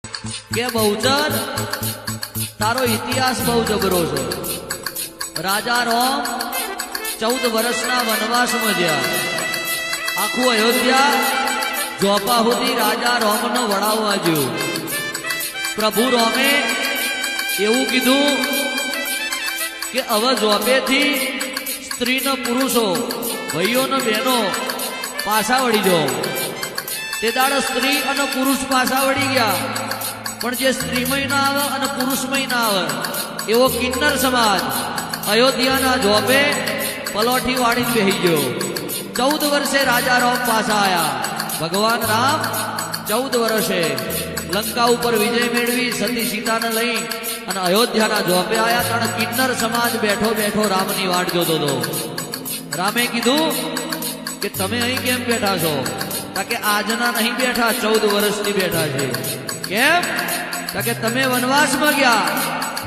કે બહુચર તારો ઇતિહાસ બહુ જબરો છે। રાજા રામ 14 વર્ષના વનવાસમાં ગયા। આખું અયોધ્યા જોપા સુધી રાજા રામને વડાવવા જ્યું। પ્રભુ રામે એવું કીધું કે હવે જોપેથી સ્ત્રી ને પુરુષો ભાઈઓ ને બહેનો પાછા વળી જાઓ। તે દાડે સ્ત્રી અને પુરુષ પાછા વળી ગયા, પણ જે સ્ત્રીમય ના આવે અને પુરુષમય ના આવે એવો કિન્નર સમાજ અયોધ્યાના જોપે પલોઠી વાળીને બેહી ગયો। 14 વર્ષે રાજા રામ પાછા આયા। ભગવાન રામ 14 વર્ષે લંકા ઉપર વિજય મેળવી સતી સીતાને લઈ અને અયોધ્યાના જોપે આયા। કારણ કિન્નર સમાજ બેઠો બેઠો રામની વાટ જોતો હતો। રામે કીધું કે તમે અહીં કેમ બેઠા છો? કે આજના નહીં બેઠા, 14 વર્ષથી બેઠા છે। કેમ? કે તમે વનવાસમાં ગયા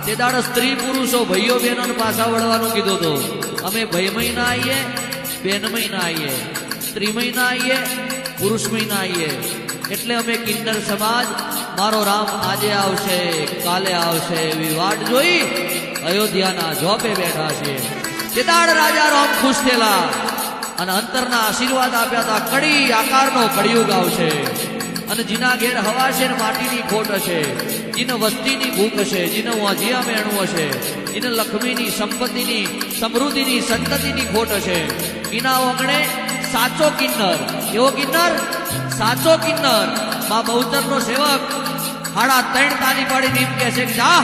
તે દાડે સ્ત્રી પુરુષો ભાઈઓ બહેનો પાછા વળવાનું કીધું હતું। અમે ભાઈમય ના આવીએ, બહેનમય ના આવીએ, સ્ત્રીમય ના આવીએ, પુરુષમય ના આવીએ। એટલે અમે કિન્નર સમાજ મારો રામ આજે આવશે કાલે આવશે એવી વાટ જોઈ અયોધ્યાના જોપે બેઠા છીએ। તે દાડે રાજા રામ ખુશ થયેલા અને અંતરના આશીર્વાદ આપ્યા હતા। કડી આકારનો કળિયુગ આવશે અને જીના ઘેર હવા છે ને માટીની ખોટ હશે, જીને વસ્તીની ભૂખ હશે, જીને વાંઝિયા મેણું હશે, જીને લક્ષ્મીની સંપત્તિની સમૃદ્ધિની સંતતિની ખોટ હશે, એના ઓગણે સાચો કિન્નર, એવો કિન્નર સાચો કિન્નર મા બહુચરનો સેવક 3.5 તાલી પાડીને એમ કહે છે કે જા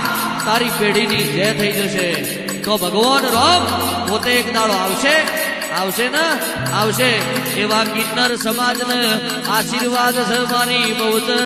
તારી પેઢીની જય થઈ જશે। તો ભગવાન રામ પોતે એક દાડો આવશે, આવશે ને આવશે। એવા કિન્નર સમાજને આશીર્વાદ છે મારી બહુચર।